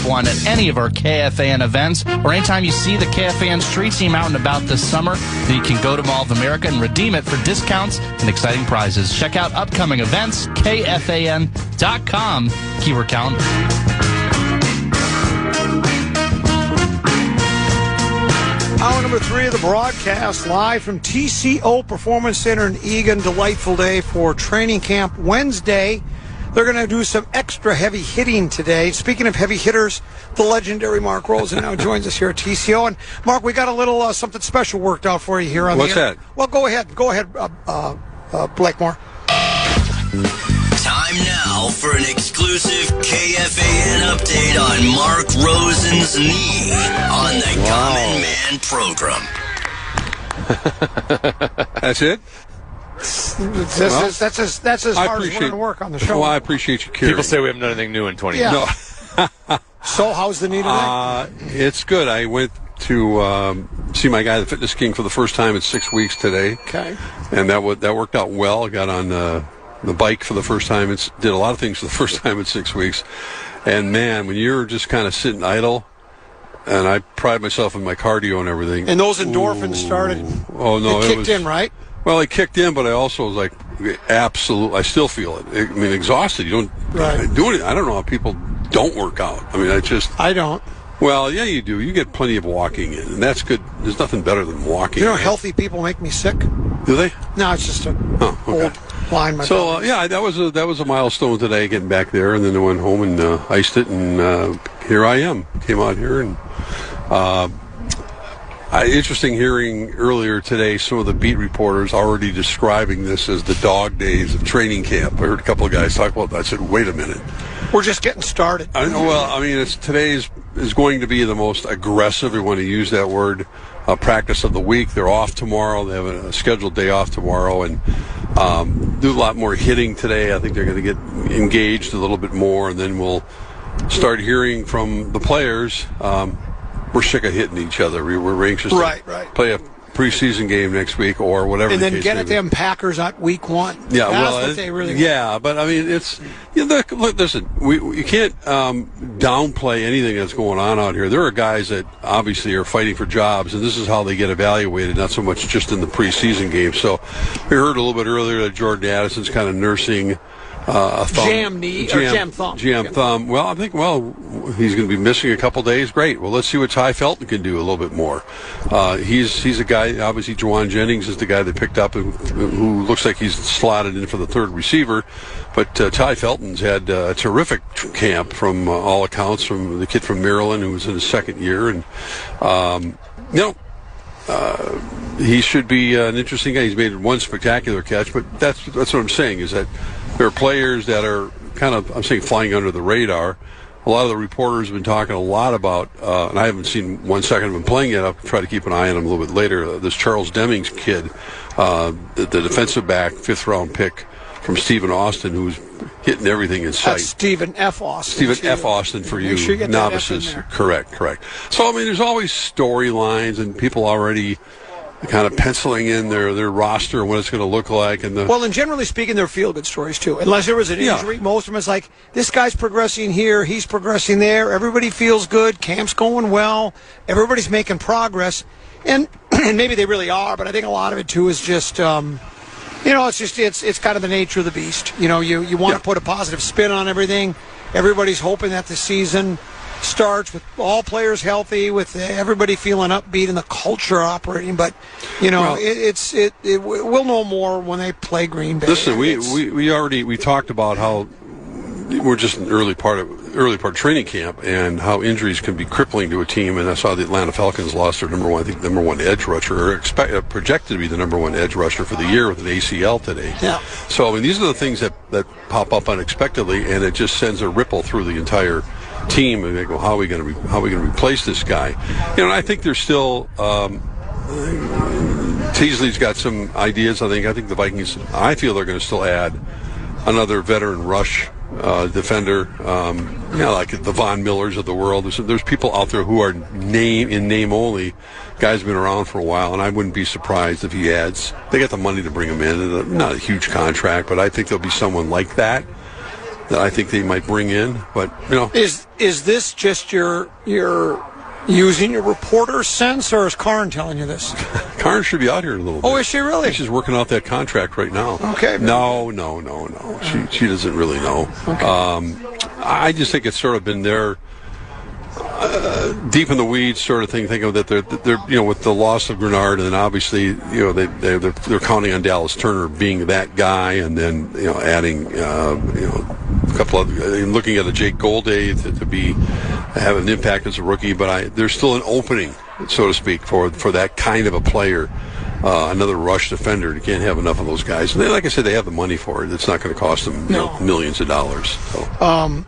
grab one at any of our KFAN events, or anytime you see the KFAN street team out and about this summer, then you can go to Mall of America and redeem it for discounts and exciting prizes. Check out upcoming events, KFAN.com, keyword calendar. Hour number 3 of the broadcast, live from TCO Performance Center in Eagan. Delightful day for training camp Wednesday. They're going to do some extra heavy hitting today. Speaking of heavy hitters, the legendary Mark Rosey now joins us here at TCO. And Mark, we got a little something special worked out for you here on What's that? Well, go ahead, Blakemore. Time now for an exclusive KFAN update on Mark Rosen's knee on the Common Man program. That's it? That's as hard as we're going to work on the show. Well, I appreciate you caring. People say we haven't done anything new in 20 years. Yeah. No. So how's the knee today? It's good. I went to see my guy, the Fitness King, for the first time in 6 weeks today. Okay. And that worked out well. I got on the bike for the first time. Did a lot of things for the first time in 6 weeks. And, man, when you're just kind of sitting idle, and I pride myself in my cardio and everything. And those endorphins started. Oh, no. It kicked in, right? Well, it kicked in, but I also was like, absolute. I still feel it. I mean, exhausted. You don't do it. I don't know how people don't work out. I mean, I don't. Well, yeah, you do. You get plenty of walking in, and that's good. There's nothing better than walking. You know, healthy people make me sick. Do they? No, it's just old line. Yeah, that was a milestone today, getting back there, and then I went home and iced it, and here I am. Came out here, and interesting hearing earlier today some of the beat reporters already describing this as the dog days of training camp. I heard a couple of guys talk about that. I said, wait a minute. We're just getting started. Today's is going to be the most aggressive, we want to use that word, practice of the week. They're off tomorrow. They have a scheduled day off tomorrow, and do a lot more hitting today. I think they're going to get engaged a little bit more, and then we'll start hearing from the players. We're sick of hitting each other. We're anxious to play a preseason game next week or whatever. And the then case get at them Packers at week 1. Yeah, that's what they really want. But I mean, it's look. Listen, you can't downplay anything that's going on out here. There are guys that obviously are fighting for jobs, and this is how they get evaluated. Not so much just in the preseason game. So we heard a little bit earlier that Jordan Addison's kind of nursing a thumb. Jam thumb. Well, I think, he's going to be missing a couple days. Great. Well, let's see what Ty Felton can do a little bit more. He's a guy, obviously, Juwan Jennings is the guy they picked up who looks like he's slotted in for the third receiver. But Ty Felton's had a terrific camp from all accounts, from the kid from Maryland who was in his second year. And, he should be an interesting guy. He's made one spectacular catch, but that's what I'm saying is that there are players that are kind of, I'm saying, flying under the radar. A lot of the reporters have been talking a lot about, and I haven't seen 1 second of him playing yet. I'll try to keep an eye on him a little bit later. This Charles Demings kid, the defensive back, 5th-round pick from Stephen Austin, who's hitting everything in sight. That's Stephen F. Austin. Stephen F. Austin for you sure you novices. Correct. So, I mean, there's always storylines and people already kind of penciling in their roster and what it's going to look like. And generally speaking, they're feel-good stories, too. Unless there was an injury, most of them is like, this guy's progressing here, he's progressing there, everybody feels good, camp's going well, everybody's making progress. And maybe they really are, but I think a lot of it, too, is just, it's kind of the nature of the beast. You want to put a positive spin on everything. Everybody's hoping that the season starts with all players healthy, with everybody feeling upbeat and the culture operating. But we'll know more when they play Green Bay. Listen, we talked about how we're just in the early part of training camp and how injuries can be crippling to a team. And I saw the Atlanta Falcons lost their number one edge rusher, or projected to be the number one edge rusher for the year with an ACL today. Yeah. So I mean, these are the things that pop up unexpectedly, and it just sends a ripple through the entire team, and they go, how are we going to replace this guy? And I think there's still Teasley's got some ideas. I think the Vikings, I feel they're going to still add another veteran rush defender, like the Von Millers of the world. There's people out there who are name only. Guys have been around for a while, and I wouldn't be surprised if he adds. They got the money to bring him in, and not a huge contract, but I think there'll be someone like that. that I think they might bring in. But is this just your using your reporter sense, or is Karn telling you this? Karn should be out here in a little bit. Oh, is she really? She's working out that contract right now. Okay. No. She doesn't really know. Okay. I just think it's sort of been their deep in the weeds sort of thing. Think of that they're with the loss of Grenard, and then obviously they're counting on Dallas Turner being that guy, and then adding a couple of looking at a Jake Golday to have an impact as a rookie. But there's still an opening, so to speak, for that kind of a player. Another rush defender. You can't have enough of those guys. And like I said, they have the money for it. It's not going to cost them millions of dollars. So.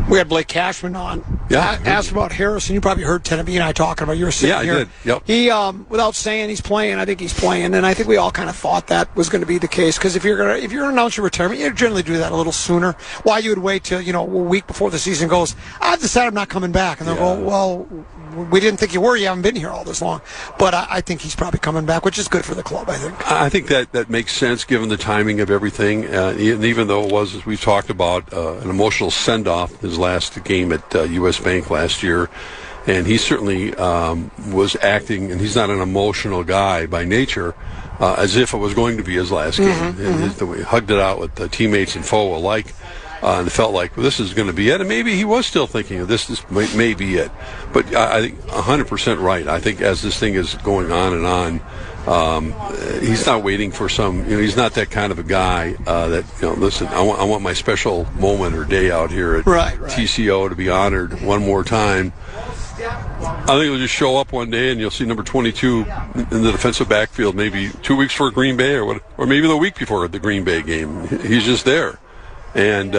We had Blake Cashman on. Yeah. Asked about Harrison. You probably heard Tenebee and I talking about. You were sitting here. Yeah, I did. Yep. He, without saying he's playing, I think he's playing, and I think we all kind of thought that was going to be the case. Because if you're going to announce your retirement, you generally do that a little sooner. Why you would wait till a week before the season goes? I've decided I'm not coming back, and they'll go, well, we didn't think you were. You haven't been here all this long. But I think he's probably coming back, which is good for the club, I think. I think that makes sense given the timing of everything. And even though it was, as we've talked about, an emotional send-off his last game at U.S. Bank last year. And he certainly was acting, and he's not an emotional guy by nature, as if it was going to be his last game. He hugged it out with the teammates and foe alike. And felt like, well, this is going to be it. And maybe he was still thinking, this may be it. But I think 100% right. I think as this thing is going on and on, he's not waiting for he's not that kind of a guy listen, I want my special moment or day out here at TCO to be honored one more time. I think he'll just show up one day and you'll see number 22 in the defensive backfield maybe 2 weeks for Green Bay or maybe the week before the Green Bay game. He's just there. And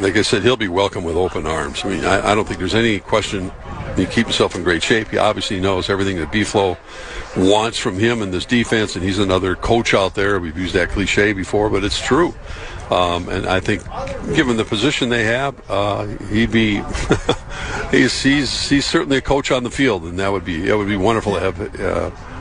like I said, he'll be welcomed with open arms. I mean, I don't think there's any question. He keep himself in great shape. He obviously knows everything that B-Flow wants from him in this defense, and he's another coach out there. We've used that cliche before, but it's true. And I think, given the position they have, he'd be he's certainly a coach on the field, and that would be wonderful to have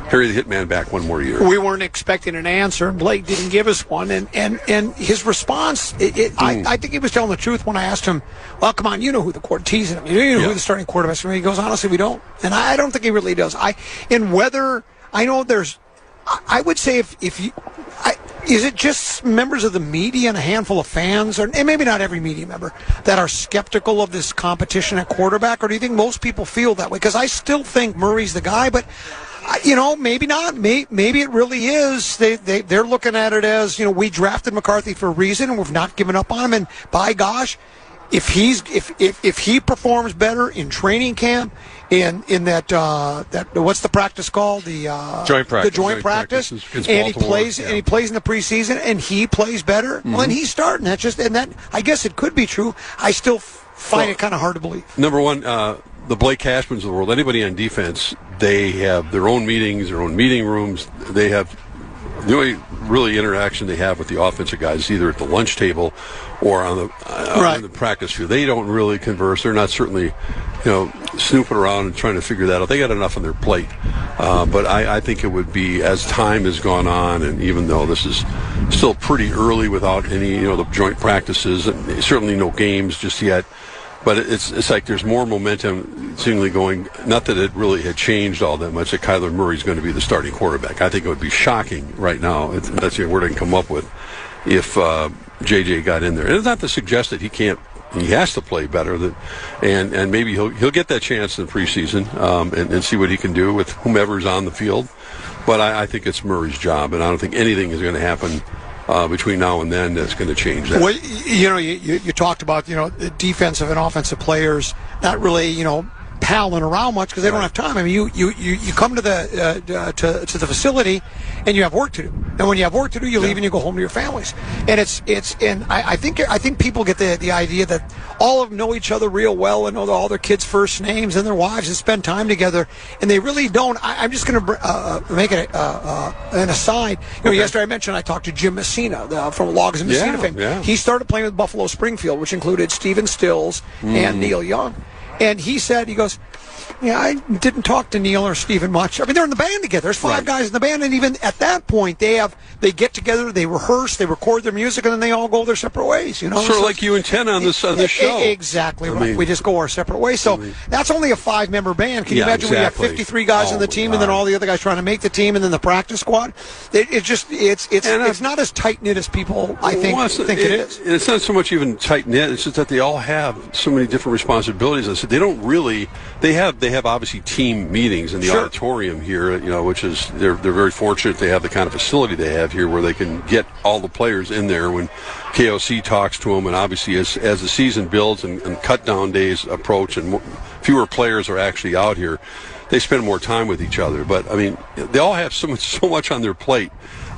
Harry the Hitman back one more year. We weren't expecting an answer, and Blake didn't give us one. And his response, I think he was telling the truth when I asked him, well, come on, you know who the teasing him. You know who the starting quarterback is. He goes, honestly, we don't. And I don't think he really does. I would say is it just members of the media and a handful of fans, and maybe not every media member, that are skeptical of this competition at quarterback? Or do you think most people feel that way? Because I still think Murray's the guy, but maybe not. Maybe it really is. They're looking at it as, we drafted McCarthy for a reason, and we've not given up on him. And by gosh, if he performs better in training camp, in that what's the practice called, the joint practice, the joint practice, and he plays in the preseason, and he plays better. Well, then he's starting. That I guess it could be true. I still find it kind of hard to believe. Number one. The Blake Cashmans of the world, anybody on defense, they have their own meetings, their own meeting rooms. They have the only really interaction they have with the offensive guys either at the lunch table or on the practice field. They don't really converse. They're not certainly, snooping around and trying to figure that out. They got enough on their plate. But I think it would be, as time has gone on, and even though this is still pretty early without any, the joint practices, and certainly no games just yet. But it's like there's more momentum seemingly going, not that it really had changed all that much, that Kyler Murray's going to be the starting quarterback. I think it would be shocking right now, that's the word I can come up with, if J.J. got in there. And it's not to suggest that he has to play better, and maybe he'll get that chance in preseason and see what he can do with whomever's on the field. But I think it's Murray's job, and I don't think anything is going to happen between now and then that's going to change that. Well, you talked about, the defensive and offensive players not really, palling around much because they don't have time. I mean, you come to the facility and you have work to do. And when you have work to do, you leave and you go home to your families. And I think people get the idea that all of them know each other real well and know all their kids' first names and their wives and spend time together, and they really don't. I'm just going to make it an aside. Yesterday I talked to Jim Messina from Logs and Messina fame. Yeah. He started playing with Buffalo Springfield, which included Steven Stills and Neil Young. And he said, I didn't talk to Neil or Steven much. I mean, they're in the band together. There's 5 guys in the band, and even at that point, they get together, they rehearse, they record their music, and then they all go their separate ways. Sort of like you and Ken on this show. Exactly right. We just go our separate ways. So that's only a 5-member band. Can you imagine when you have 53 guys on the team, and then all the other guys trying to make the team, and then the practice squad? It's not as tight knit as people I think it is. And it's not so much even tight knit. It's just that they all have so many different responsibilities. And so they don't really. They have obviously team meetings in the auditorium here, which is they're very fortunate they have the kind of facility they have here where they can get all the players in there when KOC talks to them, and obviously as the season builds and cut down days approach and fewer players are actually out here, they spend more time with each other. But I mean, they all have so much on their plate,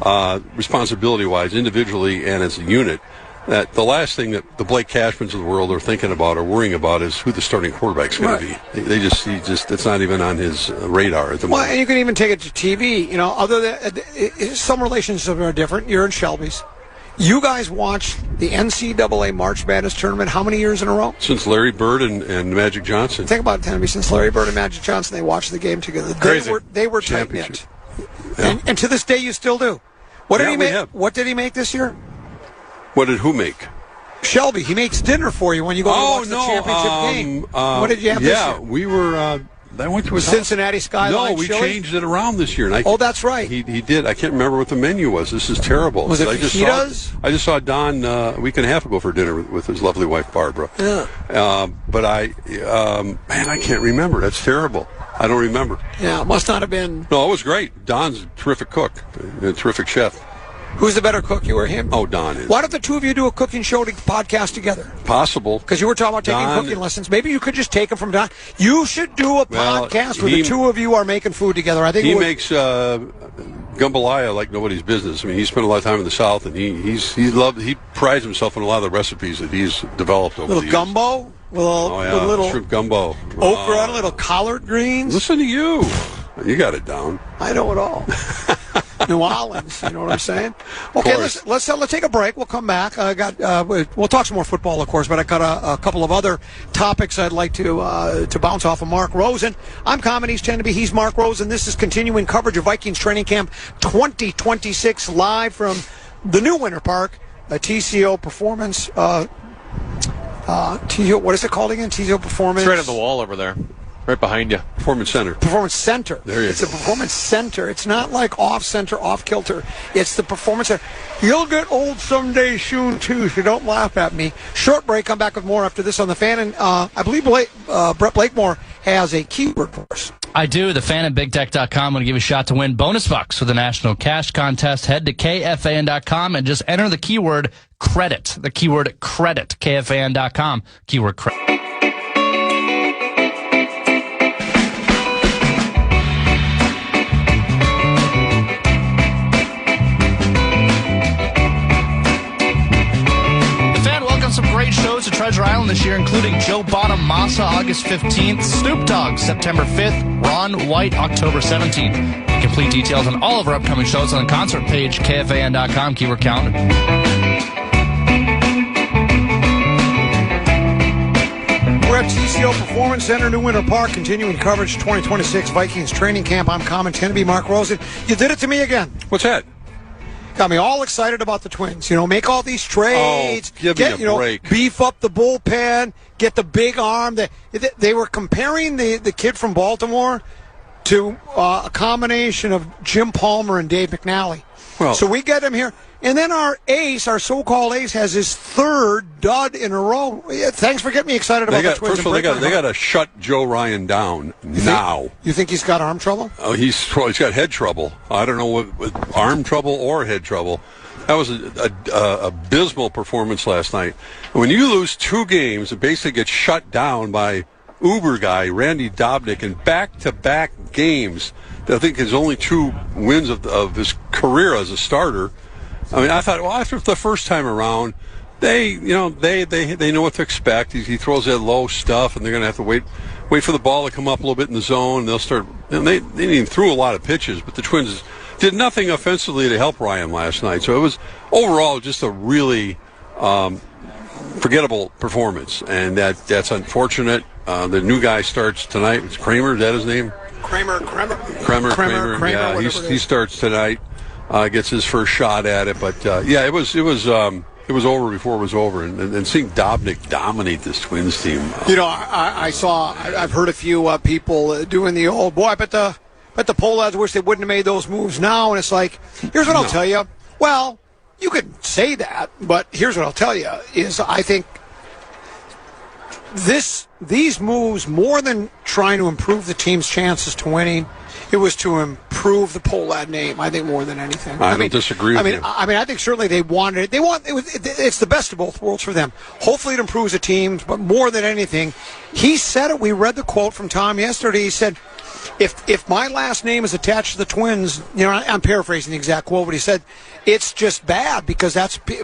responsibility-wise, individually and as a unit, that the last thing that the Blake Cashmans of the world are thinking about or worrying about is who the starting quarterback's going to be. He just it's not even on his radar at the moment. Well, and you can even take it to TV. Other than some relationships are different. You're in Shelby's. You guys watched the NCAA March Madness tournament how many years in a row? Since Larry Bird and Magic Johnson. Think about it, Tennessee. Since Larry Bird and Magic Johnson, they watched the game together. They were tight knit, and to this day, you still do. What did he make? What did he make this year? What did who make? Shelby. He makes dinner for you when you go to watch the championship game. What did you have this year? Yeah, we were. I went to a Cincinnati Skyline. No, we changed it around this year. And that's right. He did. I can't remember what the menu was. This is terrible. Was it fajitas? I just saw Don a week and a half ago for dinner with his lovely wife Barbara. Yeah. But I can't remember. That's terrible. I don't remember. Yeah, it must not have been. No, it was great. Don's a terrific cook, a terrific chef. Who's the better cook, you or him? Oh, Don is. Why don't the two of you do a cooking show podcast together? Possible. Because you were talking about taking cooking lessons. Maybe you could just take them from Don. You should do a podcast where the two of you are making food together. I think he makes jambalaya like nobody's business. I mean, he spent a lot of time in the South, and he prides himself on a lot of the recipes that he's developed over the years. Gumbo? With a little shrimp gumbo. Okra on little collard greens. Listen to you. You got it down. I know it all. New Orleans, you know what I'm saying? Okay, let's take a break. We'll come back. We'll talk some more football, of course, but I got a couple of other topics I'd like to bounce off of Mark Rosen. I'm Comedies 10 to be. He's Mark Rosen. This is continuing coverage of Vikings Training Camp 2026 live from the new Winter Park, a TCO Performance. TCO, what is it called again? TCO Performance. It's right on the wall over there. Right behind you. Performance Center. Performance Center. There you go. It's a Performance Center. It's not like off-center, off-kilter. It's the Performance Center. You'll get old someday soon, too, so don't laugh at me. Short break. Come back with more after this on The Fan. And I believe Brett Blakemore has a keyword for us. I do. The Fan at BigTech.com. I'm going to give you a shot to win bonus bucks for the National Cash Contest. Head to KFAN.com and just enter the keyword credit. The keyword credit. KFAN.com. Keyword credit. Some great shows at Treasure Island this year, including Joe Bonamassa August 15th, Snoop Dogg September 5th, Ron White October 17th. Complete details on all of our upcoming shows on the concert page, KFAN.com, keyword calendar. We're at TCO Performance Center, New Winter Park, continuing coverage 2026 Vikings Training Camp. I'm Common Tenneby, Mark Rosen. You did it to me again. What's that? Got me all excited about the Twins. Make all these trades. Give me a break. Beef up the bullpen. Get the big arm. They were comparing the kid from Baltimore to a combination of Jim Palmer and Dave McNally. Well, so we get him here. And then our so-called ace, has his third dud in a row. Yeah, thanks for getting me excited about the Twins. First of all, they got to shut Joe Ryan down now. You think he's got arm trouble? Oh, he's got head trouble. I don't know what arm trouble or head trouble. That was an abysmal performance last night. When you lose 2 games and basically get shut down by Uber guy Randy Dobnik in back-to-back games, I think his only 2 wins of his career as a starter. I mean, I thought, well, after the first time around, they know what to expect. He throws that low stuff, and they're going to have to wait for the ball to come up a little bit in the zone. And they'll start. And they didn't even throw a lot of pitches, but the Twins did nothing offensively to help Ryan last night. So it was overall just a really forgettable performance, and that's unfortunate. The new guy starts tonight. It's Kramer. Is that his name? Kramer. Yeah, he starts tonight. Gets his first shot at it. But it was over before it was over. And seeing Dobnik dominate this Twins team. I've heard a few people doing the old boy. But the Pohlads wish they wouldn't have made those moves now. And it's like, here's what I'll tell you. Well, you could say that, but here's what I'll tell you is I think these moves, more than trying to improve the team's chances to winning, it was to improve the Pohlad name, I think, more than anything. I don't disagree with you. I think certainly they wanted it. It's the best of both worlds for them. Hopefully it improves the teams, but more than anything, he said it. We read the quote from Tom yesterday. He said, if my last name is attached to the Twins, I'm paraphrasing the exact quote, but he said, it's just bad because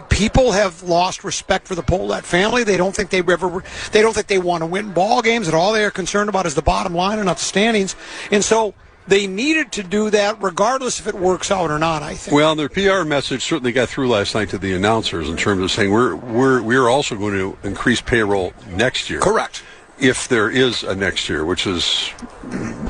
people have lost respect for the Pohlad family. They don't think they want to win ball games, and all they are concerned about is the bottom line and not the standings. And so they needed to do that regardless if it works out or not, I think. Well, their PR message certainly got through last night to the announcers in terms of saying we're also going to increase payroll next year. Correct. If there is a next year, which is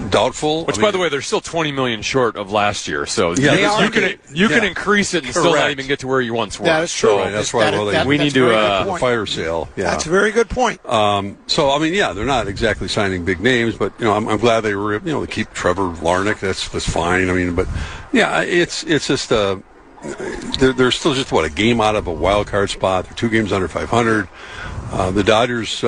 doubtful. By the way, they're still $20 million short of last year, so you can increase it and still not even get to where you once were. That is true. Right, that's why we need to fire sale. Yeah, that's a very good point. They're not exactly signing big names, but I'm glad they were to keep Trevor Larnach. That's fine. It's just they're still just a game out of a wild card spot. They're 2 games under 500. The Dodgers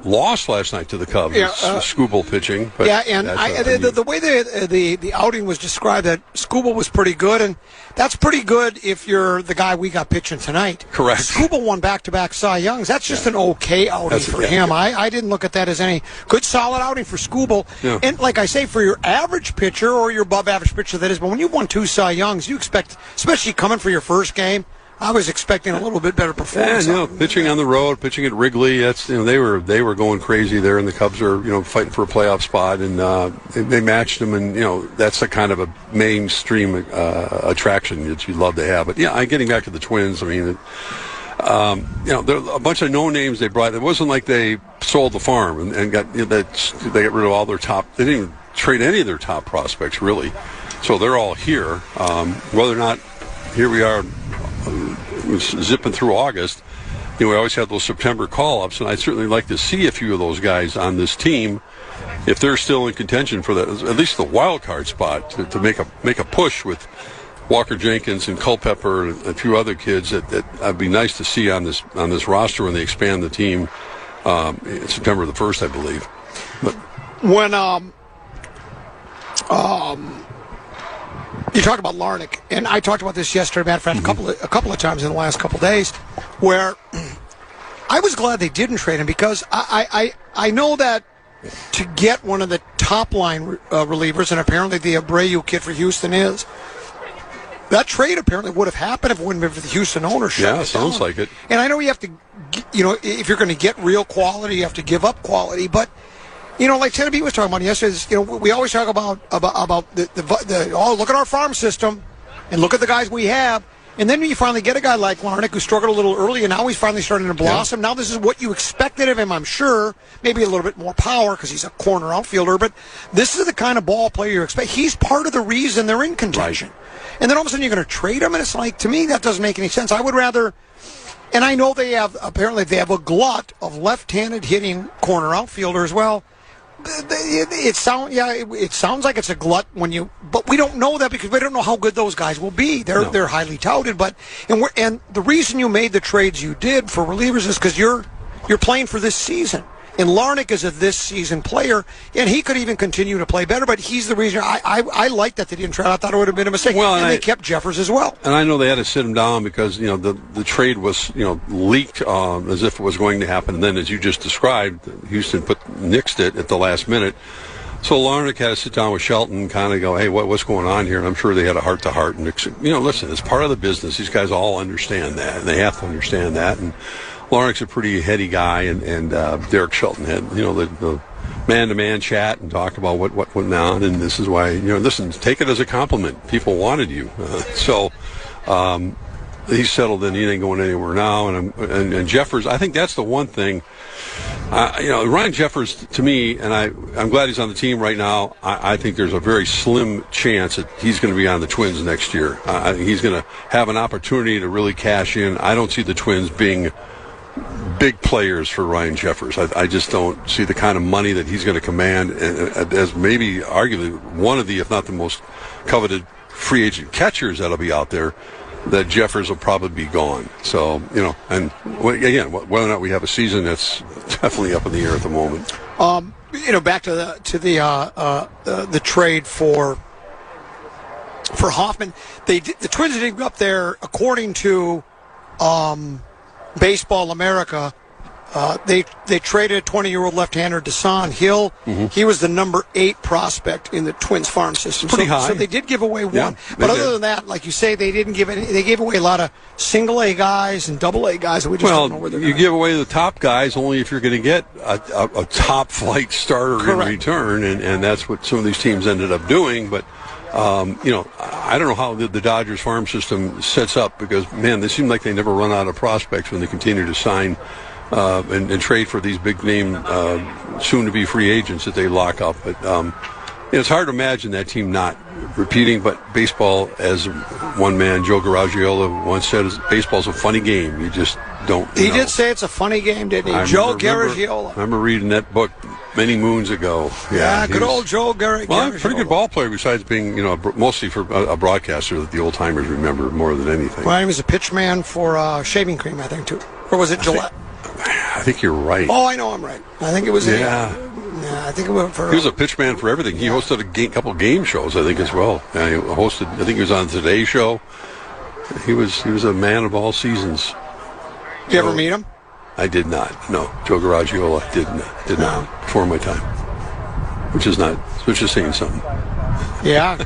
lost last night to the Cubs. Skubal pitching. But the way the outing was described, that Skubal was pretty good, and that's pretty good if you're the guy we got pitching tonight. Correct. Skubal won back-to-back Cy Youngs. That's just an okay outing for him. I didn't look at that as any good, solid outing for Skubal. Yeah. And like I say, for your average pitcher or your above-average pitcher, that is, but when you've won 2 Cy Youngs, you expect, especially coming for your first game, I was expecting a little bit better performance. Pitching on the road, pitching at Wrigley. That's they were going crazy there, and the Cubs are fighting for a playoff spot, and they matched them, and that's the kind of a mainstream attraction that you'd love to have. But getting back to the Twins, there are a bunch of no names they brought. It wasn't like they sold the farm and got they got rid of all their top. They didn't even trade any of their top prospects really, so they're all here. Whether or not here we are. Zipping through August, we always have those September call-ups, and I'd certainly like to see a few of those guys on this team if they're still in contention for at least the wild card spot to make a push with Walker Jenkins and Culpepper and a few other kids that I'd be nice to see on this roster when they expand the team September the 1st, I believe. But when you talk about Larnach, and I talked about this yesterday, matter of fact, a couple of times in the last couple of days, where I was glad they didn't trade him because I know that to get one of the top line relievers, and apparently the Abreu kid for Houston is, that trade apparently would have happened if it wouldn't have been for the Houston ownership. Yeah, sounds like it. And I know you have to, if you're going to get real quality, you have to give up quality, but. Like Tennessee was talking about yesterday, we always talk about look at our farm system and look at the guys we have. And then when you finally get a guy like Larnach who struggled a little early, and now he's finally starting to blossom. Yeah. Now this is what you expected of him, I'm sure. Maybe a little bit more power because he's a corner outfielder, but this is the kind of ball player you expect. He's part of the reason they're in contention. Right. And then all of a sudden you're going to trade him, and it's like, to me, that doesn't make any sense. I would rather... And I know they have a glut of left-handed hitting corner outfielders. Well... It sounds like it's a glut but we don't know that because we don't know how good those guys will be. They're highly touted, and the reason you made the trades you did for relievers is because you're playing for this season. And Larnach is a this season player, and he could even continue to play better. But he's the reason I like that they didn't trade. I thought it would have been a mistake. Well, and they kept Jeffers as well. And I know they had to sit him down because the trade was leaked as if it was going to happen. And then, as you just described, Houston nixed it at the last minute. So Larnach had to sit down with Shelton and kind of go, hey, what's going on here? And I'm sure they had a heart-to-heart. And listen, it's part of the business. These guys all understand that, and they have to understand that. And Larnach's a pretty heady guy, and Derek Shelton had, the man-to-man chat and talked about what went on, and this is why, listen, take it as a compliment. People wanted you. So he's settled in. He ain't going anywhere now. And Jeffers, I think that's the one thing Ryan Jeffers, to me, and I'm glad he's on the team right now. I think there's a very slim chance that he's going to be on the Twins next year. I think he's going to have an opportunity to really cash in. I don't see the Twins being big players for Ryan Jeffers. I just don't see the kind of money that he's going to command as maybe arguably one of the, if not the most coveted free agent catchers that'll be out there, that Jeffers will probably be gone. So, and again, whether or not we have a season, that's definitely up in the air at the moment. Back to the trade for Hoffman. The Twins didn't go up there, according to Baseball America. They traded a 20-year-old left-hander, Dasan Hill. Mm-hmm. He was the number 8 prospect in the Twins farm system. Pretty high. So they did give away one. But other than that, like you say, they didn't give any. They gave away a lot of single-A guys and double-A guys that we just don't know where they're going. You give away the top guys only if you're going to get a top-flight starter Correct. in return, and that's what some of these teams ended up doing. But I don't know how the Dodgers farm system sets up because, man, they seem like they never run out of prospects when they continue to sign and trade for these big-name, soon-to-be free agents that they lock up. But it's hard to imagine that team not repeating. But baseball, as one man, Joe Garagiola, once said, baseball's a funny game. You just don't know. He did say it's a funny game, didn't he? Joe Garagiola. I remember reading that book many moons ago. Yeah, good old Joe Garagiola. Well, pretty good ball player besides being, mostly for a broadcaster that the old-timers remember more than anything. Well, he was a pitch man for shaving cream, I think, too. Or was it Gillette? I think you're right. Oh, I know I'm right. I think it was. Yeah. I think it was for. He was a pitch man for everything. He hosted a couple game shows, I think, as well. He hosted. I think he was on the Today Show. He was a man of all seasons. Did you ever meet him? I did not. No, Joe Garagiola did not before my time, which is saying something. Yeah.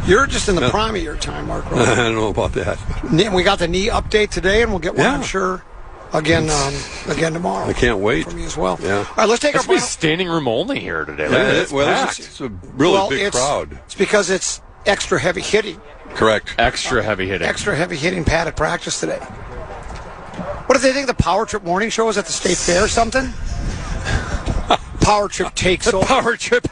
You're just in the prime of your time, Mark. I don't know about that. We got the knee update today, and we'll get one, I'm sure, again tomorrow. I can't wait. For me as well. Yeah. All right, let's take our final. Standing room only here today. It's a really big crowd. It's because it's extra heavy hitting. Correct. Extra heavy hitting. Extra heavy hitting pad at practice today. What did they think the Power Trip morning show was at the State Fair or something? Power Trip takes over. Power Trip.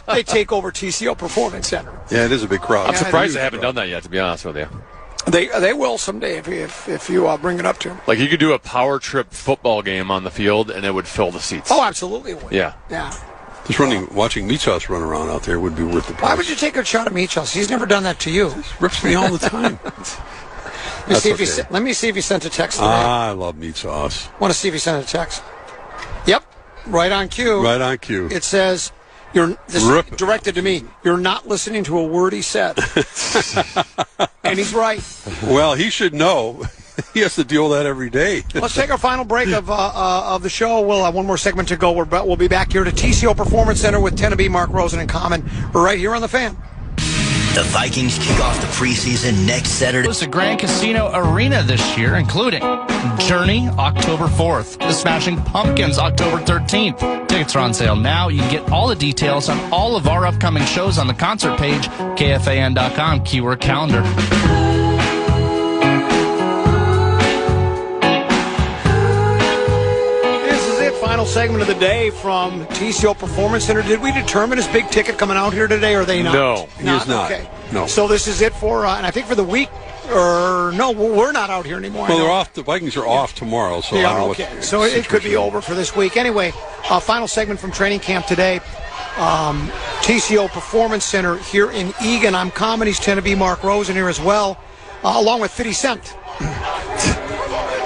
They take over TCO Performance Center. Yeah, it is a big crowd. I'm surprised they haven't done that yet, to be honest with you. They will someday if you bring it up to them. Like, you could do a Power Trip football game on the field, and it would fill the seats. Oh, absolutely it would. Yeah. Just watching Meat Sauce run around out there would be worth the price. Why would you take a shot at Meat Sauce? He's never done that to you. He rips me all the time. Let me see if he sent a text today. I love Meat Sauce. Want to see if he sent a text? Yep. Right on cue. Right on cue. It says, this is directed to me, you're not listening to a word he said. And he's right. Well, he should know. He has to deal with that every day. Let's take our final break of the show. We'll have one more segment to go. We'll be back here to TCO Performance Center with Tennessee, Mark Rosen, and Common right here on The Fan. The Vikings kick off the preseason next Saturday. It's a Grand Casino Arena this year, including Journey, October 4th. The Smashing Pumpkins, October 13th. Tickets are on sale now. You can get all the details on all of our upcoming shows on the concert page, KFAN.com, keyword calendar. Final segment of the day from TCO Performance Center. Did we determine his big ticket coming out here today, or are they not? No, he is not. Okay. No. So this is it for, and I think for the week, or no, we're not out here anymore. Well, they're off. The Vikings are off tomorrow, so I don't know okay. So it could be over for this week. Anyway, final segment from training camp today. TCO Performance Center here in Eagan. I'm Comedy's Tennessee, Mark Rosen here as well, along with 50 Cent.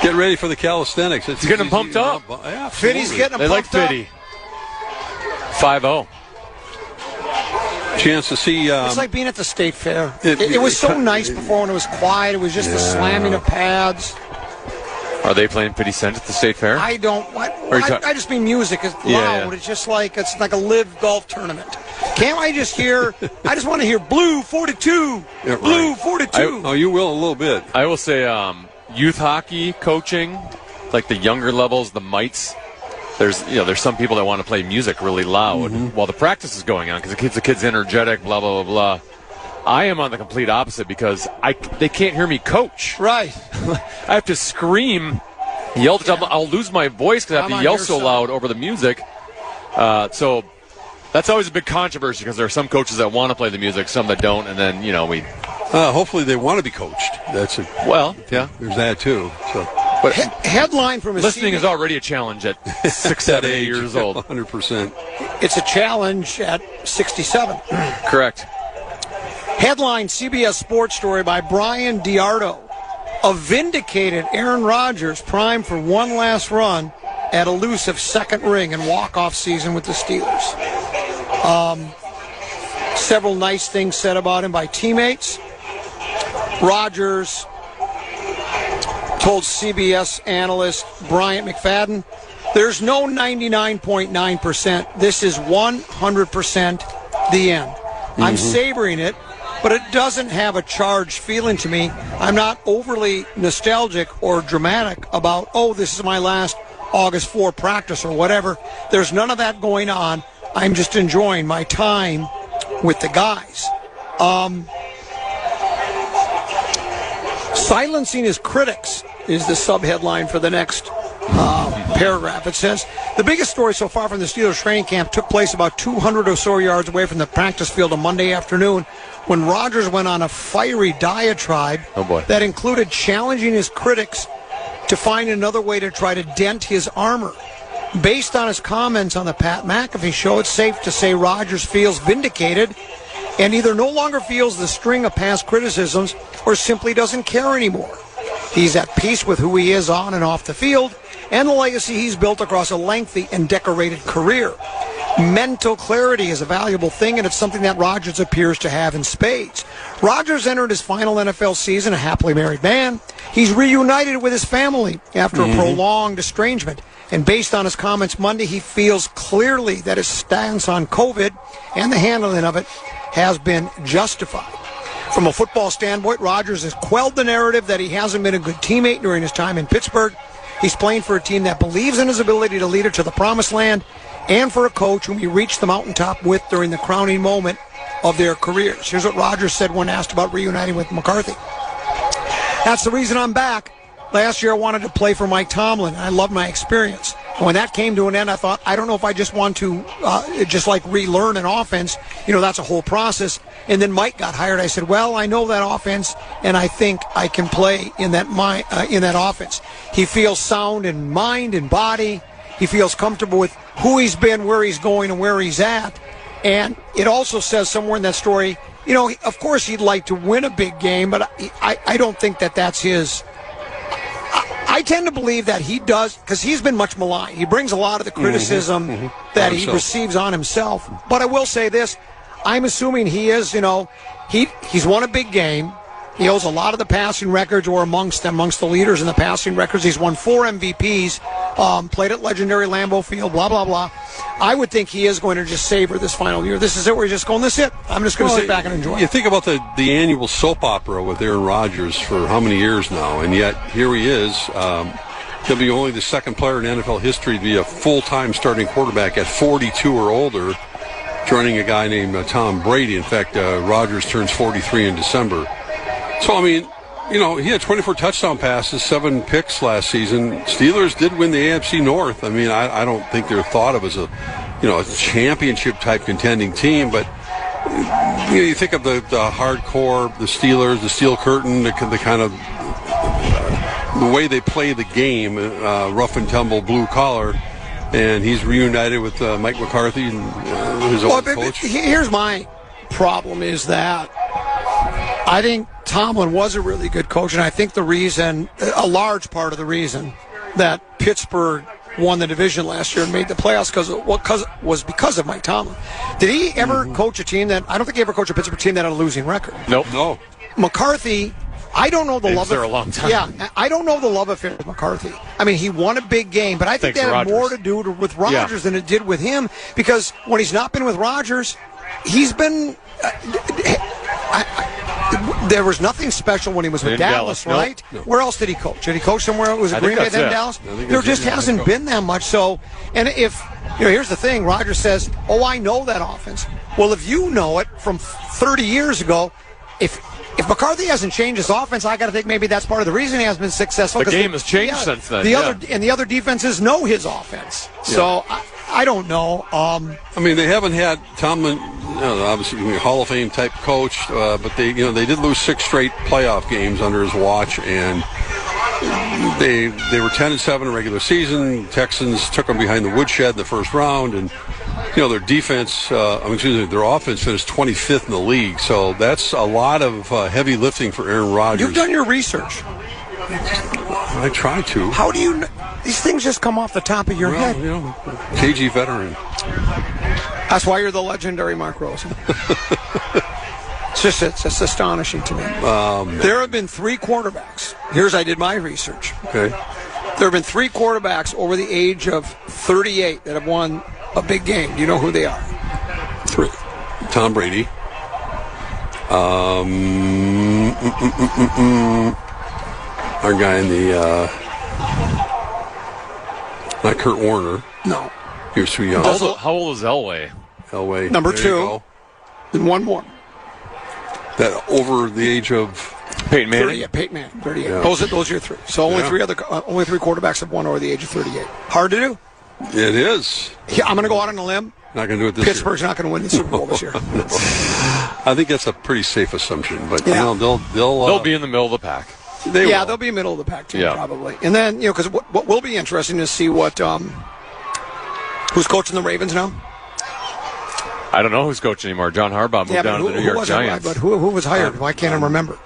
Get ready for the calisthenics. It's getting them pumped up. Yeah, Fitty's getting them pumped up. They like Fitty. 5-0. Chance to see. It's like being at the State Fair. It was so nice before when it was quiet. It was just the slamming of pads. Are they playing 50 Cent at the State Fair? I don't. I just mean music is loud. Yeah. It's just like a live golf tournament. Can't I just hear? I just want to hear Blue 42. Yeah, Blue 42. You will a little bit. I will say youth hockey coaching, like the younger levels, the mites. There's some people that want to play music really loud while the practice is going on because the kid's energetic, blah blah blah blah. I am on the complete opposite because they can't hear me coach. Right. I have to scream yell at the top. I'll lose my voice because I have to yell so loud over the music. So that's always a big controversy because there are some coaches that want to play the music, some that don't, and then, we... hopefully they want to be coached. Yeah. There's that, too. So. But headline from a listening is already a challenge at 6, 7, 8 years old. 100%. It's a challenge at 67. Correct. Headline CBS Sports story by Brian Diardo. A vindicated Aaron Rodgers primed for one last run at elusive second ring and walk-off season with the Steelers. Several nice things said about him by teammates. Rodgers told CBS analyst Bryant McFadden, there's no 99.9%. This is 100% the end. I'm savoring it, but it doesn't have a charged feeling to me. I'm not overly nostalgic or dramatic about, this is my last August 4 practice or whatever. There's none of that going on. I'm just enjoying my time with the guys. Silencing his critics is the subheadline for the next paragraph. It says, the biggest story so far from the Steelers training camp took place about 200 or so yards away from the practice field on Monday afternoon when Rodgers went on a fiery diatribe that included challenging his critics to find another way to try to dent his armor. Based on his comments on the Pat McAfee show, it's safe to say Rodgers feels vindicated and either no longer feels the string of past criticisms or simply doesn't care anymore. He's at peace with who he is on and off the field and the legacy he's built across a lengthy and decorated career. Mental clarity is a valuable thing, and it's something that Rodgers appears to have in spades. Rodgers entered his final NFL season a happily married man. He's reunited with his family after a prolonged estrangement. And based on his comments Monday, he feels clearly that his stance on COVID and the handling of it has been justified. From a football standpoint, Rodgers has quelled the narrative that he hasn't been a good teammate during his time in Pittsburgh. He's playing for a team that believes in his ability to lead it to the promised land and for a coach whom he reached the mountaintop with during the crowning moment of their careers. Here's what Rodgers said when asked about reuniting with McCarthy. That's the reason I'm back. Last year I wanted to play for Mike Tomlin. I loved my experience. When that came to an end, I thought, I don't know if I just want to relearn an offense. That's a whole process. And then Mike got hired. I said, well, I know that offense, and I think I can play in that offense. He feels sound in mind and body. He feels comfortable with who he's been, where he's going, and where he's at. And it also says somewhere in that story, of course he'd like to win a big game, but I don't think that's his... I tend to believe that he does, because he's been much maligned. He brings a lot of the criticism that he receives on himself. But I will say this, I'm assuming he is, he's won a big game. He owes a lot of the passing records, or amongst the leaders in the passing records. He's won 4 MVPs, played at legendary Lambeau Field, blah, blah, blah. I would think he is going to just savor this final year. This is it where he's just going, this is it. I'm just going to sit back and enjoy it. You think about the annual soap opera with Aaron Rodgers for how many years now, and yet here he is. He'll be only the second player in NFL history to be a full-time starting quarterback at 42 or older, joining a guy named Tom Brady. In fact, Rodgers turns 43 in December. So, I mean, he had 24 touchdown passes, 7 picks last season. Steelers did win the AFC North. I mean, I don't think they're thought of as a championship-type contending team, but you think of the hardcore, the Steelers, the Steel Curtain, the kind of the way they play the game, rough and tumble, blue collar, and he's reunited with Mike McCarthy and his old coach. Here's my problem is that I think Tomlin was a really good coach, and I think a large part of the reason that Pittsburgh won the division last year and made the playoffs was because of Mike Tomlin. Did he ever coach a team I don't think he ever coached a Pittsburgh team that had a losing record. Nope. No. McCarthy, I don't know the love affair. A long time. Yeah, I don't know the love affair with McCarthy. I mean, he won a big game, but I think that had more to do with Rodgers than it did with him, because when he's not been with Rodgers, he's been... there was nothing special when he was with Dallas, right? Nope. Where else did he coach? Did he coach somewhere? Was it Green Bay, then Dallas? There just hasn't been that much. So, and if, here's the thing, Rodgers says, I know that offense. Well, if you know it from 30 years ago, if if McCarthy hasn't changed his offense, I got to think maybe that's part of the reason he hasn't been successful. The game has changed since then. The other defenses know his offense. So I don't know. I mean, they haven't had Tomlin, obviously Hall of Fame type coach, but they did lose 6 straight playoff games under his watch, and they were 10-7 in regular season. Texans took them behind the woodshed in the first round, and their defense, their offense finished 25th in the league. So that's a lot of heavy lifting for Aaron Rodgers. You've done your research. I try to. How do you know? These things just come off the top of your head. KG veteran. That's why you're the legendary Mark Rosey. It's just astonishing to me. There have been 3 quarterbacks. I did my research. Okay. There have been 3 quarterbacks over the age of 38 that have won a big game. Do you know who they are? 3. Tom Brady. Our guy in the not Kurt Warner. No. He was too young. How old is Elway? Elway. Number 2. And one more. That over the age of Peyton Manning? 38. Peyton Manning. 38. Yeah. Those are your 3. So only 3 quarterbacks have won over the age of 38. Hard to do. It is. Yeah, I'm going to go out on a limb. Not going to do it this year. Pittsburgh's not going to win the Super Bowl this year. I think that's a pretty safe assumption, but they'll be in the middle of the pack. They'll be middle of the pack too, probably. And then because what will be interesting to see what who's coaching the Ravens now. I don't know who's coaching anymore. John Harbaugh moved down to the New York Giants. But who was hired? Why can't I remember?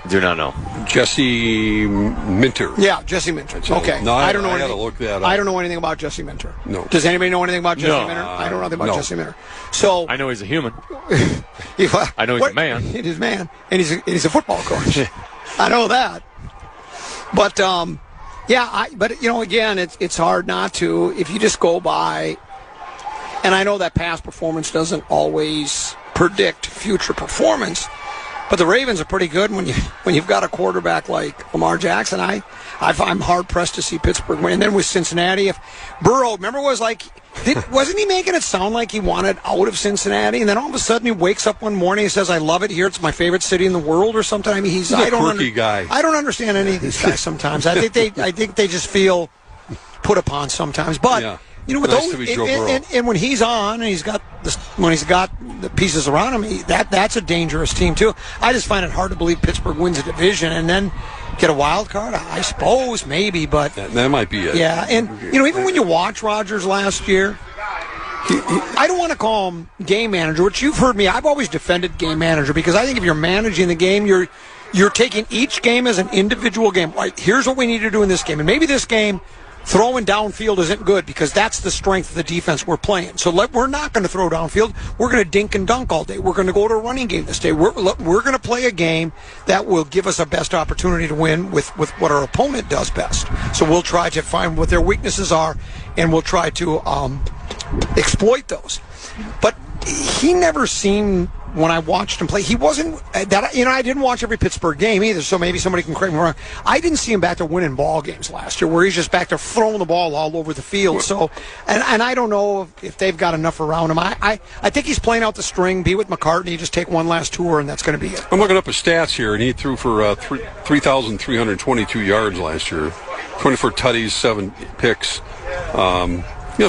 Do not know. Jesse Minter. Yeah, Jesse Minter. Okay. No, I don't know I anything. gotta look that up. I don't know anything about Jesse Minter. No. Does anybody know anything about Jesse Minter? I don't know anything about Jesse Minter. So I know he's a human. I know he's a man. He's a man, and he's a football coach. I know that. But again, it's hard not to if you just go by. And I know that past performance doesn't always predict future performance. But the Ravens are pretty good when you've got a quarterback like Lamar Jackson. I'm hard pressed to see Pittsburgh win. And then with Cincinnati, if Burrow, remember, wasn't he making it sound like he wanted out of Cincinnati? And then all of a sudden he wakes up one morning and says, "I love it here. It's my favorite city in the world," or something. I mean, he's a quirky guy. I don't understand any of these guys sometimes. I think they just feel put upon sometimes. But. Yeah. With nice those, and when he's on and he's got the pieces around him, that's a dangerous team too. I just find it hard to believe Pittsburgh wins a division and then get a wild card. I suppose maybe, but that might be it. Yeah, and even when you watch Rodgers last year, I don't want to call him game manager, which you've heard me. I've always defended game manager because I think if you're managing the game, you're taking each game as an individual game. Right, here's what we need to do in this game, and maybe this game. Throwing downfield isn't good because that's the strength of the defense we're playing. So we're not going to throw downfield. We're going to dink and dunk all day. We're going to go to a running game this day. We're going to play a game that will give us our best opportunity to win with what our opponent does best. So we'll try to find what their weaknesses are, and we'll try to exploit those. But he never seemed, when I watched him play, he wasn't that. I didn't watch every Pittsburgh game either, so maybe somebody can correct me wrong. I didn't see him back to winning ball games last year, where he's just back to throwing the ball all over the field. So, and I don't know if they've got enough around him. I think he's playing out the string, be with McCartney, just take one last tour, and that's going to be it. I'm looking up his stats here, and he threw for 3,322 yards last year, 24 tutties, 7 picks.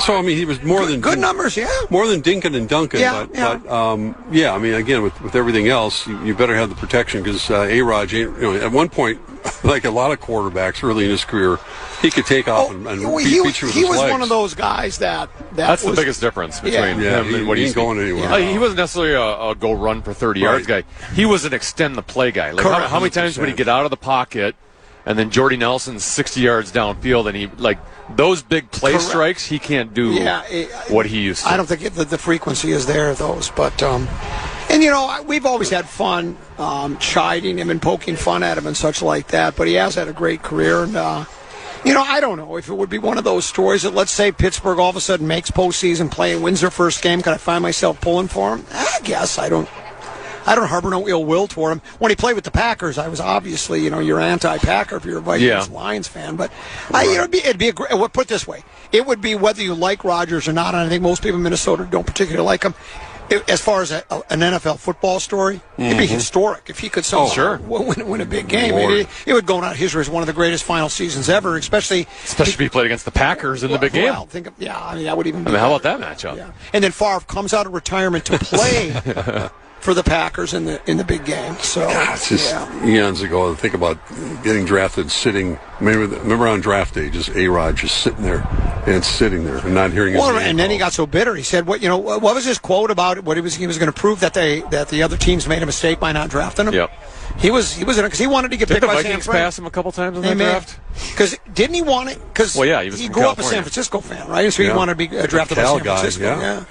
So I mean, he was more than good numbers, more than dinking and dunking. But I mean, again, with everything else, you better have the protection because A-Rod, at one point, like a lot of quarterbacks early in his career, he could take off and beat you with his legs. He was one of those guys that's the biggest difference between him and what he's going anywhere. He wasn't necessarily a go run for 30 yards guy. He was an extend the play guy. Like how many times would he get out of the pocket? And then Jordy Nelson's 60 yards downfield, and he those big play strikes. He can't do what he used to. I don't think the frequency is there of those, but we've always had fun chiding him and poking fun at him and such like that. But he has had a great career, and I don't know if it would be one of those stories that, let's say, Pittsburgh all of a sudden makes postseason play and wins their first game. Could I find myself pulling for him? I guess I don't harbor no ill will toward him. When he played with the Packers, I was obviously, you're anti-Packer if you're a Vikings Lions fan. But it'd be a great. Put it this way, it would be whether you like Rodgers or not. And I think most people in Minnesota don't particularly like him. as far as an NFL football story, it'd be historic if he could somehow win a big game. It would go down history as one of the greatest final seasons ever, especially if he played against the Packers in the big game. That would even be how about that matchup? Yeah. And then Favre comes out of retirement to play for the Packers in the big game. So it's just eons ago. Think about getting drafted, sitting. Remember on draft day, just A-Rod just sitting there and not hearing his name. And then he got so bitter. He said, "What was his quote about what he was going to prove that the other teams made a mistake by not drafting him?" Yep. He was in it because he wanted to get picked by San Francisco. Did the Vikings pass him a couple times in the draft? Because didn't he want it? Because he grew up a San Francisco fan, right? So he wanted to be drafted by San Francisco. Yeah.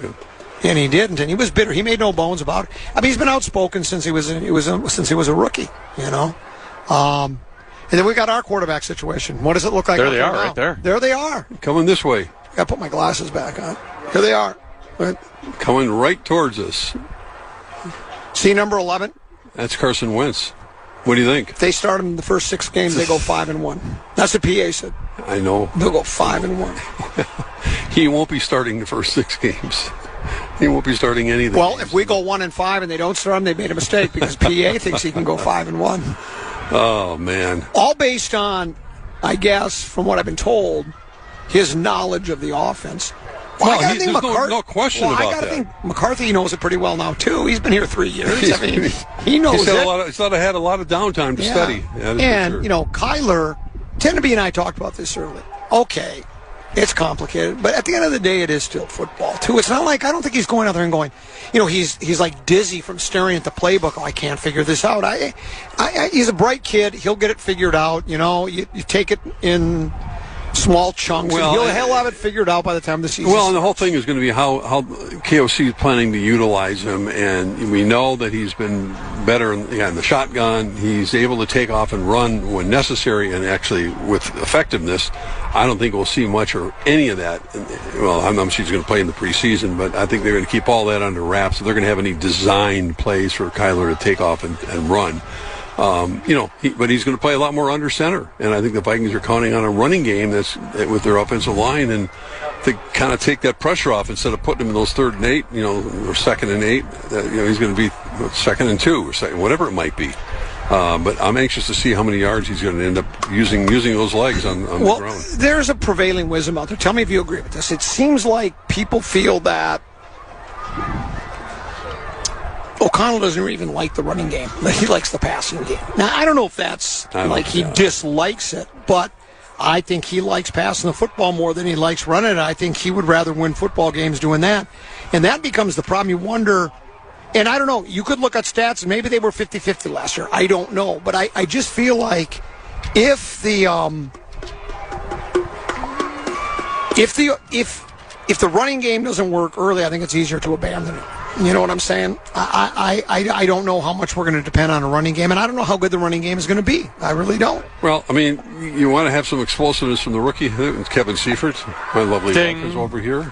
And he didn't, and he was bitter. He made no bones about it. I mean, he's been outspoken since he was a rookie. And then we got our quarterback situation. What does it look like? There they are, right there. There they are. Coming this way. Got to put my glasses back on. Here they are. Coming right towards us. See number 11? That's Carson Wentz. What do you think? If they start him in the first 6 games, they go 5-1. That's what PA said. I know. They'll go 5-1. He won't be starting the first 6 games. He won't be starting any of the games. If we go 1-5 and they don't start him, they made a mistake because PA thinks he can go 5-1. Oh, man. All based on, I guess, from what I've been told, his knowledge of the offense. Well, there's no question about that. I got to think McCarthy knows it pretty well now, too. He's been here 3 years. I mean, he knows He's had a lot of downtime to study. And, Kyler, Tenby and I talked about this earlier. Okay, it's complicated, but at the end of the day, it is still football, too. It's not like, I don't think he's going out there and going, he's like dizzy from staring at the playbook. Oh, I can't figure this out. He's a bright kid. He'll get it figured out. You take it in small chunks. Well, he'll have it figured out by the time the season starts. And the whole thing is going to be how KOC is planning to utilize him, and we know that he's been better in the shotgun. He's able to take off and run when necessary, and actually with effectiveness. I don't think we'll see much or any of that. Well, I'm not sure he's going to play in the preseason, but I think they're going to keep all that under wraps. If they're going to have any designed plays for Kyler to take off and run. But he's going to play a lot more under center, and I think the Vikings are counting on a running game that's with their offensive line, and to kind of take that pressure off instead of putting him in those 3rd and 8, or 2nd and 8. He's going to be 2nd and 2 or second, whatever it might be. But I'm anxious to see how many yards he's going to end up using those legs on the ground. Well, there's a prevailing wisdom out there. Tell me if you agree with this. It seems like people feel that O'Connell doesn't even like the running game. He likes the passing game. Now, I don't know if that's he dislikes it, but I think he likes passing the football more than he likes running it. I think he would rather win football games doing that. And that becomes the problem. You wonder, and I don't know, you could look at stats, and maybe they were 50-50 last year. I don't know. But I just feel like if the running game doesn't work early, I think it's easier to abandon it. You know what I'm saying? I don't know how much we're going to depend on a running game, and I don't know how good the running game is going to be. I really don't. Well, I mean, you want to have some explosiveness from the rookie. It's Kevin Seifert, my lovely wife is over here.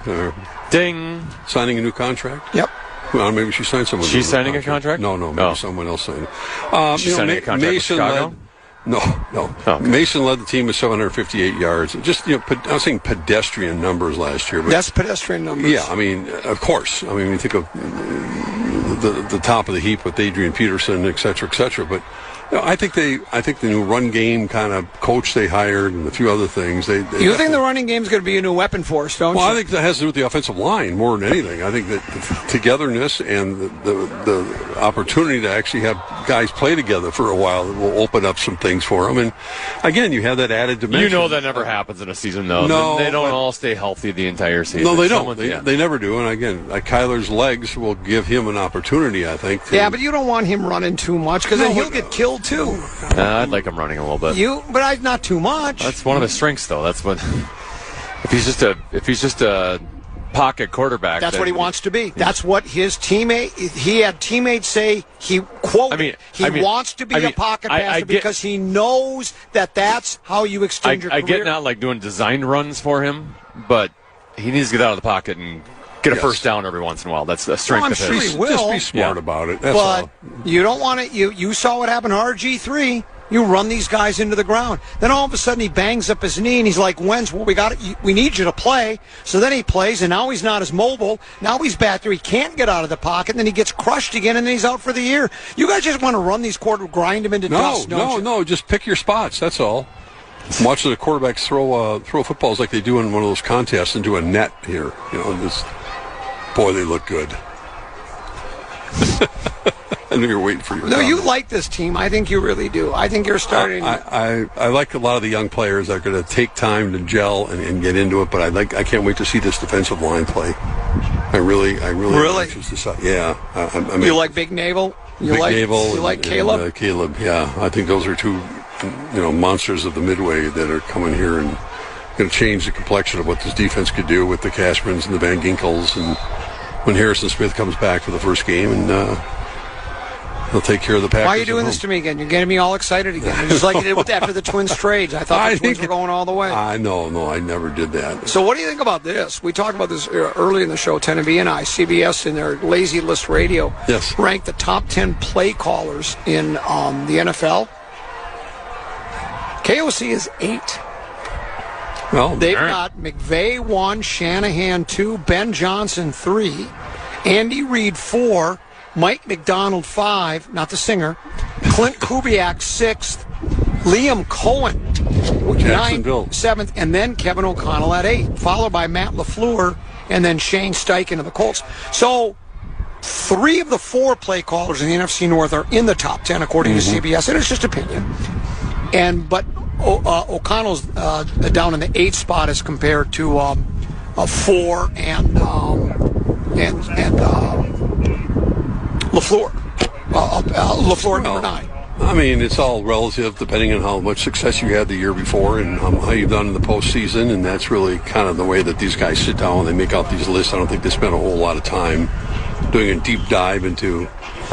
Ding. Signing a new contract. Yep. Well, maybe she signed someone. She's signing a contract? No, maybe someone else signed it. She's signing a contract with Chicago? No. Okay. Mason led the team with 758 yards. Just, I was saying pedestrian numbers last year. But that's pedestrian numbers. Yeah, I mean, of course. I mean, you think of the top of the heap with Adrian Peterson, et cetera, but I think the new run game kind of coach they hired and a few other things. You think the running game is going to be a new weapon for us, don't you? Well, I think that has to do with the offensive line more than anything. I think that the togetherness and the opportunity to actually have guys play together for a while will open up some things for them. And again, you have that added dimension. That never happens in a season, though. No, they don't all stay healthy the entire season. No, they don't. They never do. And again, Kyler's legs will give him an opportunity, I think. Yeah, but you don't want him running too much because then he'll get killed too. I'd like him running a little bit. But not too much. That's one of his strengths, though. That's what. If he's just a pocket quarterback, that's what he wants to be. That's what his teammate. He had teammates say he wants to be a pocket passer because he knows that's how you extend your career. I get not like doing designed runs for him, but he needs to get out of the pocket and get a first down every once in a while. That's a strength of his. Just be smart about it. That's but all. You don't want it. You saw what happened to RG3. You run these guys into the ground. Then all of a sudden he bangs up his knee and he's like, Wentz, well, we need you to play. So then he plays, and now he's not as mobile. Now he's back there. He can't get out of the pocket, and then he gets crushed again, and then he's out for the year. You guys just want to run these quarterbacks, grind them into dust, don't you? No, just pick your spots. That's all. I'm watching the quarterbacks throw footballs like they do in one of those contests into a net here. Boy, they look good. I knew you were waiting for your comment. You like this team. I think you really do. I think you're starting. I like a lot of the young players that are going to take time to gel and get into it. But I can't wait to see this defensive line play. I really. Yeah. I mean, you like Big Navel? Navel. You like Caleb? And, Caleb. Yeah. I think those are two, monsters of the midway that are coming here and going to change the complexion of what this defense could do with the Cashmans and the Van Ginkels, and when Harrison Smith comes back for the first game and. He'll take care of the Packers. Why are you doing this to me again? You're getting me all excited again. Just like you did after the Twins trades. I thought the Twins were going all the way. No, I never did that. So what do you think about this? We talked about this early in the show, Teneby and I. CBS in their Lazy List Radio ranked the top 10 play callers in the NFL. KOC is 8. Well, they've got McVay 1, Shanahan 2, Ben Johnson 3, Andy Reid 4, Mike McDonald 5, not the singer, Clint Kubiak 6th, Liam Cohen 9th, 7th, and then Kevin O'Connell at 8, followed by Matt LaFleur and then Shane Steichen of the Colts. So 3 of the 4 play callers in the NFC North are in the top 10 according to CBS, and it's just opinion. But O'Connell's down in the 8th spot as compared to 4 and LaFleur. LaFleur number 9. I mean, it's all relative depending on how much success you had the year before and how you've done in the postseason, and that's really kind of the way that these guys sit down and they make out these lists. I don't think they spend a whole lot of time doing a deep dive into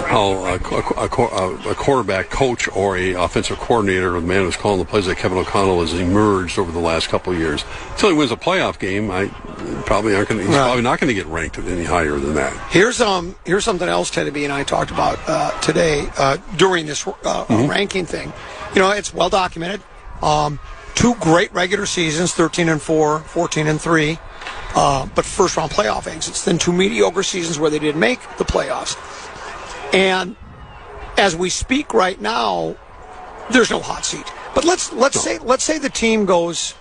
how a quarterback coach or a offensive coordinator or the man who's calling the plays like Kevin O'Connell has emerged over the last couple of years. Until he wins a playoff game, he's probably not going to get ranked any higher than that. Here's something else Teneby and I talked about today during this ranking thing. It's well documented. 2 great regular seasons, 13-4, 14-3. But first round playoff exits. Then 2 mediocre seasons where they didn't make the playoffs. And as we speak right now, there's no hot seat. But let's say the team goes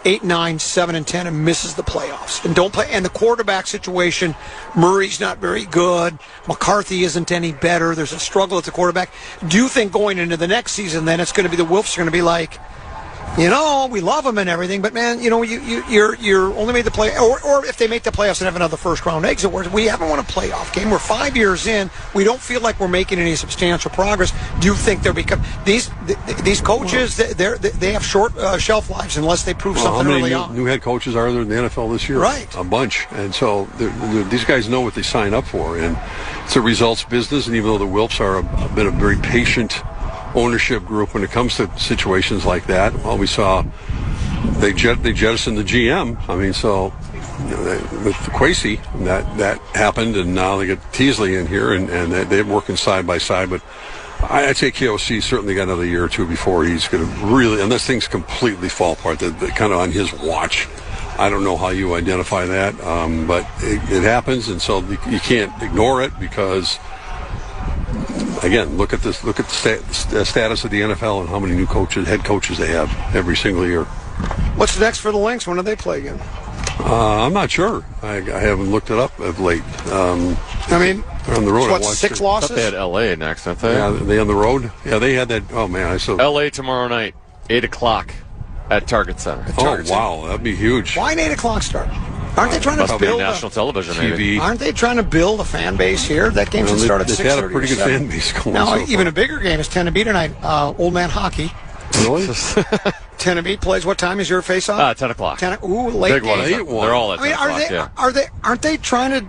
8-9, 7-10, and misses the playoffs and don't play. And the quarterback situation, Murray's not very good. McCarthy isn't any better. There's a struggle at the quarterback. Do you think going into the next season, then it's going to be the Wilfs are going to be like, we love them and everything, but man, you're only made the play, or if they make the playoffs and have another first round exit, we haven't won a playoff game. We're 5 years in. We don't feel like we're making any substantial progress. Do you think they'll become these coaches? They have short shelf lives unless they prove something early on. How many new head coaches are there in the NFL this year? Right, a bunch, and so these guys know what they sign up for, and it's a results business. And even though the Wilfs are been a very patient ownership group when it comes to situations like that. Well, we saw they jettisoned the GM. I mean, so with Kwesi, that happened, and now they get Teasley in here, and they're working side by side. But I'd say KOC certainly got another year or two before he's going to really, unless things completely fall apart, they're kind of on his watch. I don't know how you identify that, but it happens, and so you can't ignore it because. Again, look at this. Look at the status of the NFL and how many new head coaches they have every single year. What's next for the Lynx? When do they play again? I'm not sure. I haven't looked it up of late. They're on the road. 6 losses? I thought they had L.A. next, aren't they? Yeah, they on the road. Yeah, they had that. Oh man, I saw L.A. tomorrow night, 8:00 at Target Center. Wow, that'd be huge. Why an 8:00 start? Aren't they trying to build national television? TV? Maybe. Aren't they trying to build a fan base here? That game should start at 6:30. They've had a pretty good fan base going. Now, even a bigger game is Teneby tonight. Old man hockey. Really? Teneby plays. What time is your face-off? 10:00. Ooh, late big one. game. They're all at 10:00. Aren't they trying to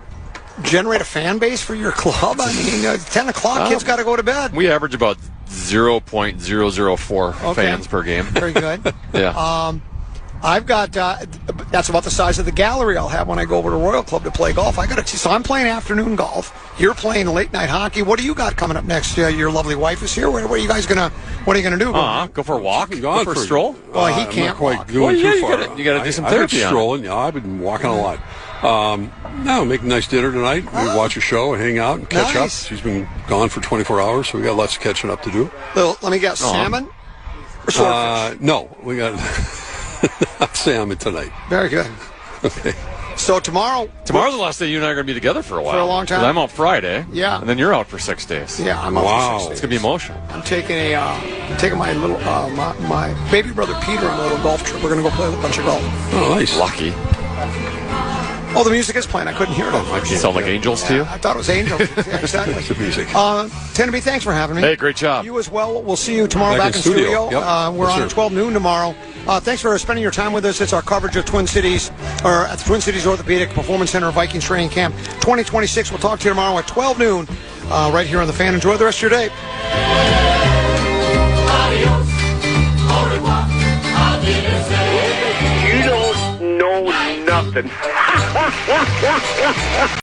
generate a fan base for your club? I mean, 10:00 kids got to go to bed. We average about 0.004 fans per game. Very good. Yeah. I've got that's about the size of the gallery I'll have when I go over to Royal Club to play golf. So I'm playing afternoon golf. You're playing late night hockey. What do you got coming up next? Your lovely wife is here. What are you guys gonna do? Go for a walk. Go for a stroll. Well, he can't walk. Doing too far. You got to do some I've therapy. been strolling. Yeah, I've been walking a lot. No, make a nice dinner tonight. We watch a show and hang out and catch up. She's been gone for 24 hours, so we got lots of catching up to do. Let me guess, salmon or swordfish? No, we got not salmon tonight. Very good. Okay. So tomorrow's the last day you and I are going to be together for a while. For a long time. 'Cause I'm out Friday. Yeah. And then you're out for 6 days. Yeah, I'm out for 6 days. It's going to be emotional. I'm taking my little my baby brother Peter on a little golf trip. We're going to go play a bunch of golf. Oh, nice. Lucky. Oh, the music is playing. I couldn't hear it. Does it sound like angels to you? I thought it was angels. Yeah, exactly. It's the music. Tenby, thanks for having me. Hey, great job. You as well. We'll see you tomorrow back in studio. Yep. We're on at 12 noon tomorrow. Thanks for spending your time with us. It's our coverage of Twin Cities, or at the Twin Cities Orthopedic Performance Center of Vikings Training Camp 2026. We'll talk to you tomorrow at 12 noon right here on The Fan. Enjoy the rest of your day. You don't know nothing.